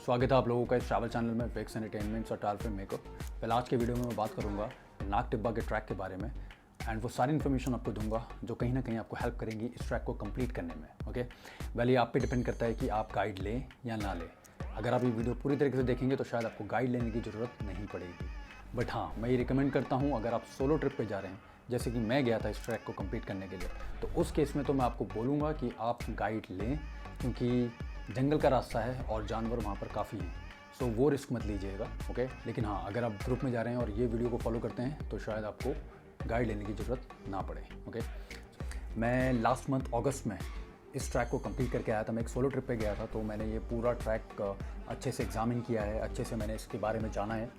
स्वागत है आप लोगों का इस ट्रैवल चैनल में वेक्स एंटरटेनमेंट्स और ट्रैवल फिल्म मेकअप। पहले आज के वीडियो में मैं बात करूंगा नाग टिब्बा के ट्रैक के बारे में एंड वो सारी इन्फॉर्मेशन आपको दूंगा जो कहीं ना कहीं आपको हेल्प करेंगी इस ट्रैक को कंप्लीट करने में। ओके, वेल ये आप पे डिपेंड करता है कि आप गाइड लें या ना लें। अगर आप ये वीडियो पूरी तरीके से देखेंगे तो शायद आपको गाइड लेने की ज़रूरत नहीं पड़ेगी, बट हाँ मैं ये रिकमेंड करता हूँ अगर आप सोलो ट्रिप पे जा रहे हैं, जैसे कि मैं गया था इस ट्रैक को कंप्लीट करने के लिए, तो उस केस में तो मैं आपको बोलूँगा कि आप गाइड लें, क्योंकि जंगल का रास्ता है और जानवर वहाँ पर काफ़ी हैं, सो वो रिस्क मत लीजिएगा। ओके, लेकिन हाँ अगर आप ग्रुप में जा रहे हैं और ये वीडियो को फॉलो करते हैं तो शायद आपको गाइड लेने की ज़रूरत ना पड़े। ओके, मैं लास्ट मंथ अगस्त में इस ट्रैक को कंप्लीट करके आया था। मैं एक सोलो ट्रिप पे गया था, तो मैंने ये पूरा ट्रैक अच्छे से एग्जामिन किया है, अच्छे से मैंने इसके बारे में जाना है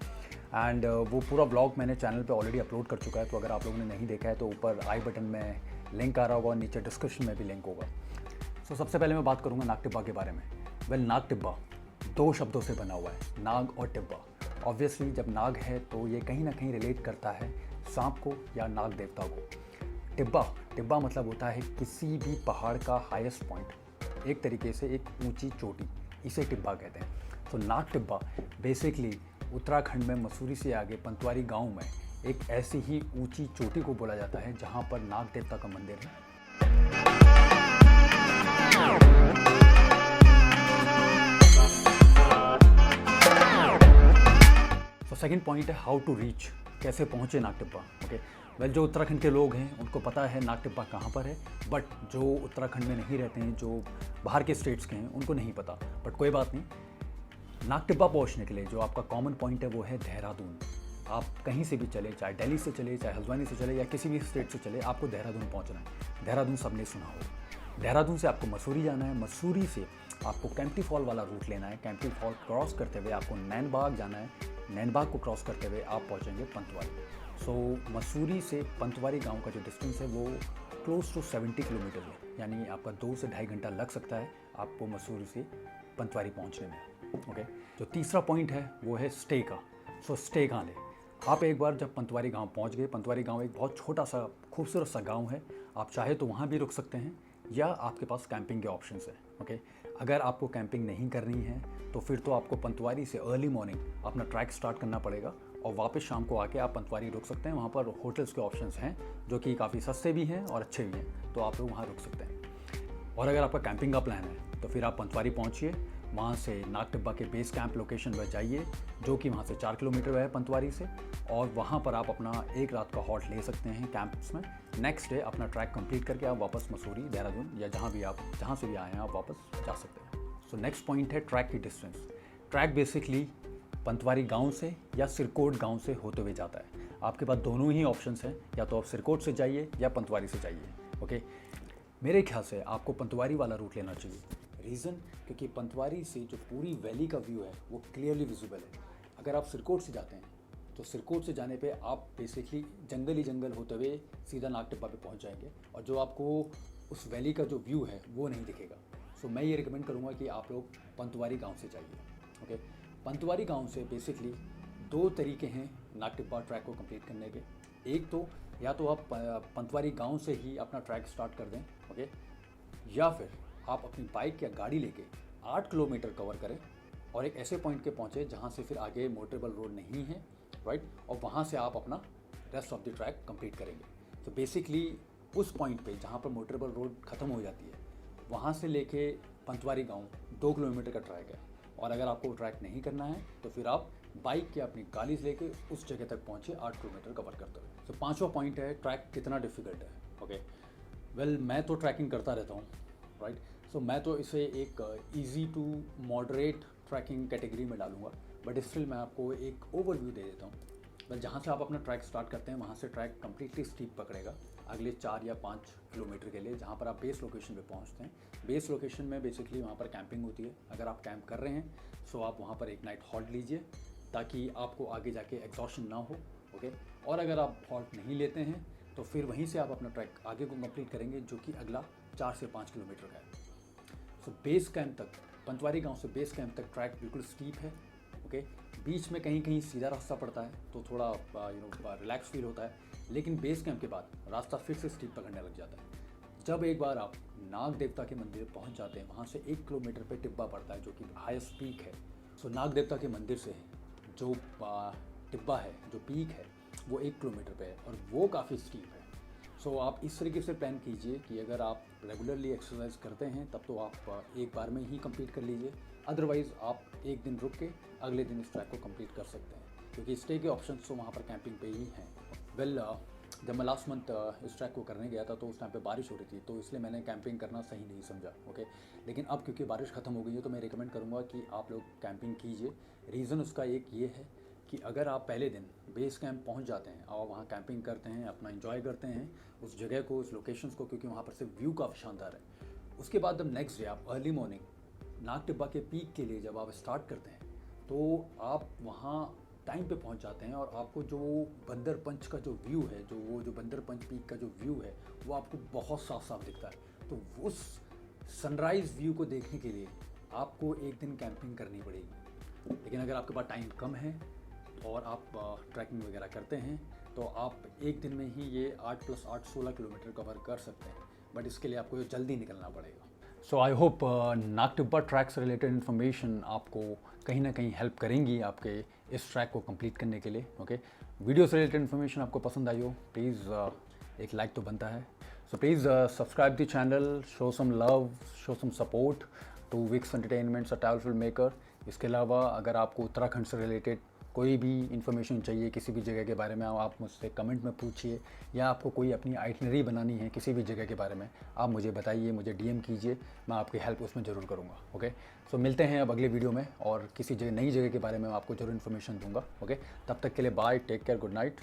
एंड वो पूरा व्लॉग मैंने चैनल पे ऑलरेडी अपलोड कर चुका है। तो अगर आप लोगों ने नहीं देखा है तो ऊपर आई बटन में लिंक आ रहा होगा और नीचे डिस्क्रिप्शन में भी लिंक होगा। सो सबसे पहले मैं बात करूँगा नाग टिब्बा के बारे में। वेल, नाग टिब्बा दो शब्दों से बना हुआ है, नाग और टिब्बा। ऑब्वियसली जब नाग है तो ये कहीं ना कहीं रिलेट करता है सांप को या नाग देवता को। टिब्बा मतलब होता है किसी भी पहाड़ का हाईएस्ट पॉइंट, एक तरीके से एक ऊंची चोटी, इसे टिब्बा कहते हैं। तो नाग टिब्बा बेसिकली उत्तराखंड में मसूरी से आगे पंतवारी गांव में एक ऐसी ही ऊंची चोटी को बोला जाता है जहां पर नाग देवता का मंदिर है। तो सेकंड पॉइंट है हाउ टू रीच, कैसे पहुँचे नाग टिब्बा। ओके, वेल जो उत्तराखंड के लोग हैं उनको पता है नाग टिब्बा कहाँ पर है, बट जो उत्तराखंड में नहीं रहते हैं, जो बाहर के स्टेट्स के हैं, उनको नहीं पता। बट कोई बात नहीं, नाग टिब्बा पहुँचने के लिए जो आपका कॉमन पॉइंट है वो है देहरादून। आप कहीं से भी चले, चाहे दिल्ली से चले, चाहे हल्द्वानी से चले या किसी भी स्टेट से चले, आपको देहरादून पहुँचना है। देहरादून सबने सुना होगा। देहरादून से आपको मसूरी जाना है, मसूरी से आपको कैंपटी फॉल वाला रूट लेना है, कैंपटी फॉल क्रॉस करते हुए आपको नैनबाग जाना है, नैनबाग को क्रॉस करते हुए आप पहुँचेंगे पंतवारी। सो मसूरी से पंतवारी गांव का जो डिस्टेंस है वो क्लोज टू 70 किलोमीटर है, यानी आपका 2 से ढाई घंटा लग सकता है आपको मसूरी से पंतवारी पहुंचने में। ओके, जो तीसरा पॉइंट है वो है स्टे का। सो स्टे कहाँ लें? आप एक बार जब पंतवारी गांव पहुंच गए, पंतवारी गांव एक बहुत छोटा सा खूबसूरत सा गांव है, आप चाहे तो वहाँ भी रुक सकते हैं या आपके पास कैंपिंग के ऑप्शंस हैं। ओके, अगर आपको कैंपिंग नहीं करनी है तो फिर तो आपको पंतवारी से अर्ली मॉर्निंग अपना ट्रैक स्टार्ट करना पड़ेगा और वापस शाम को आके आप पंतवारी रुक सकते हैं। वहाँ पर होटल्स के ऑप्शंस हैं जो कि काफ़ी सस्ते भी हैं और अच्छे भी हैं, तो आप लोग वहाँ रुक सकते हैं। और अगर आपका कैंपिंग का प्लान है तो फिर आप पंतवारी पहुँचिए, वहाँ से नाग टिब्बा के बेस कैंप लोकेशन पर जाइए जो कि वहाँ से 4 किलोमीटर है पंतवारी से, और वहाँ पर आप अपना एक रात का हॉल्ट ले सकते हैं कैंप्स में। नेक्स्ट डे अपना ट्रैक कंप्लीट करके आप वापस मसूरी, देहरादून या जहाँ से भी आए हैं आप वापस जा सकते हैं। सो नेक्स्ट पॉइंट है ट्रैक की डिस्टेंस। ट्रैक बेसिकली पंतवारी गांव से या सिरकोट गांव से होते हुए जाता है। आपके पास दोनों ही ऑप्शंस हैं, या तो आप सिरकोट से जाइए या पंतवारी से जाइए। ओके, मेरे ख्याल से आपको पंतवारी वाला रूट लेना चाहिए। रीज़न, क्योंकि पंतवारी से जो पूरी वैली का व्यू है वो क्लियरली विजिबल है। अगर आप सिरकोट से जाते हैं तो सिरकोट से जाने पे आप बेसिकली जंगल ही जंगल होते हुए सीधा नाग टिब्बा पे पहुंच जाएंगे और जो आपको उस वैली का जो व्यू है वो नहीं दिखेगा। सो मैं ये रिकमेंड करूँगा कि आप लोग पंतवारी गांव से जाइए। ओके, पंतवारी गांव से बेसिकली 2 तरीके हैं नाग टिब्बा ट्रैक को कंप्लीट करने के। एक तो या तो आप पंतवारी गांव से ही अपना ट्रैक स्टार्ट कर दें, ओके, या फिर आप अपनी बाइक या गाड़ी लेके 8 किलोमीटर कवर करें और एक ऐसे पॉइंट के पहुँचे जहाँ से फिर आगे मोटरेबल रोड नहीं है, राइट, और वहाँ से आप अपना rest of the track complete करेंगे। तो बेसिकली उस पॉइंट पे जहाँ पर मोटरेबल रोड ख़त्म हो जाती है, वहाँ से लेके पंतवारी गांव 2 किलोमीटर का ट्रैक है, और अगर आपको ट्रैक नहीं करना है तो फिर आप बाइक या अपनी गाड़ी लेके उस जगह तक पहुँचे 8 किलोमीटर कवर करते हुए। तो पांचवा पॉइंट है ट्रैक कितना डिफ़िकल्ट है। ओके, वेल मैं तो ट्रैकिंग करता रहता हूँ, राइट, सो मैं तो इसे एक easy to moderate trekking category में डालूंगा, बट स्टिल मैं आपको एक ओवरव्यू दे देता हूँ। बस जहाँ से आप अपना ट्रैक स्टार्ट करते हैं वहाँ से ट्रैक कम्प्लीटली स्टीप पकड़ेगा अगले 4 या 5 किलोमीटर के लिए, जहाँ पर आप बेस लोकेशन पे पहुँचते हैं। बेस लोकेशन में बेसिकली वहाँ पर कैंपिंग होती है। अगर आप कैंप कर रहे हैं सो आप वहाँ पर एक नाइट हॉल्ट लीजिए ताकि आपको आगे जाके एग्जॉशन ना हो। ओके, और अगर आप हॉल्ट नहीं लेते हैं तो फिर वहीं से आप अपना ट्रैक आगे को कंप्लीट करेंगे जो कि अगला 4 से 5 किलोमीटर का है। सो बेस कैंप तक, पंतवारी गांव से बेस कैंप तक ट्रैक बिल्कुल स्टीप है। ओके, बीच में कहीं कहीं सीधा रास्ता पड़ता है तो थोड़ा रिलैक्स फील होता है, लेकिन बेस कैंप के बाद रास्ता फिर से स्टीप पकड़ने लग जाता है। जब एक बार आप नाग देवता के मंदिर पहुंच जाते हैं, वहाँ से 1 किलोमीटर पे टिब्बा पड़ता है जो कि हाईएस्ट पीक है। सो नाग देवता के मंदिर से जो टिब्बा है, जो पीक है, वो 1 किलोमीटर पे है और वो काफ़ी स्टीप है। सो आप इस तरीके से प्लान कीजिए कि अगर आप रेगुलरली एक्सरसाइज करते हैं तब तो आप एक बार में ही कंप्लीट कर लीजिए, अदरवाइज़ आप एक दिन रुक के अगले दिन इस ट्रैक को कंप्लीट कर सकते हैं, क्योंकि स्टे के ऑप्शंस तो वहाँ पर कैंपिंग पे ही हैं। वेल जब मैं लास्ट मंथ इस ट्रैक को करने गया था तो उस टाइम पे बारिश हो रही थी, तो इसलिए मैंने कैंपिंग करना सही नहीं समझा। ओके, लेकिन अब क्योंकि बारिश ख़त्म हो गई है तो मैं रिकमेंड करूँगा कि आप लोग कैंपिंग कीजिए। रीज़न उसका एक ये है कि अगर आप पहले दिन बेस कैंप पहुंच जाते हैं और वहाँ कैंपिंग करते हैं, अपना एंजॉय करते हैं उस जगह को, उस लोकेशंस को, क्योंकि वहाँ पर से व्यू काफ़ी शानदार है। उसके बाद जब नेक्स्ट डे आप अर्ली मॉर्निंग नाग टिब्बा के पीक के लिए जब आप स्टार्ट करते हैं तो आप वहाँ टाइम पे पहुंच जाते हैं और आपको जो बंदर पंच का जो व्यू है, जो बंदर पंच पीक का जो व्यू है, वो आपको बहुत साफ साफ दिखता है। तो उस सनराइज़ व्यू को देखने के लिए आपको एक दिन कैंपिंग करनी पड़ेगी। लेकिन अगर आपके पास टाइम कम है और आप ट्रैकिंग वगैरह करते हैं तो आप एक दिन में ही ये 8 + 8 16 किलोमीटर कवर कर सकते हैं, बट इसके लिए आपको जल्दी निकलना पड़ेगा। So I hope Nag Tibba track से रिलेटेड इन्फॉर्मेशन आपको कहीं ना कहीं हेल्प करेंगी आपके इस ट्रैक को कंप्लीट करने के लिए। ओके, वीडियो से रिलेटेड इन्फॉर्मेशन आपको पसंद आई हो, प्लीज़ एक लाइक तो बनता है। So please subscribe the channel, show some love, show some support to Vicks entertainments, a travel film maker. इसके अलावा अगर आपको उत्तराखंड से रिलेटेड कोई भी इन्फॉर्मेशन चाहिए किसी भी जगह के बारे में, आप मुझसे कमेंट में पूछिए, या आपको कोई अपनी आइटनरी बनानी है किसी भी जगह के बारे में, आप मुझे बताइए, मुझे डीएम कीजिए, मैं आपकी हेल्प उसमें ज़रूर करूँगा। ओके, सो मिलते हैं अब अगले वीडियो में और किसी नई जगह के बारे में आपको ज़रूर इन्फॉर्मेशन दूंगा। ओके, तब तक के लिए bye, take care, good night.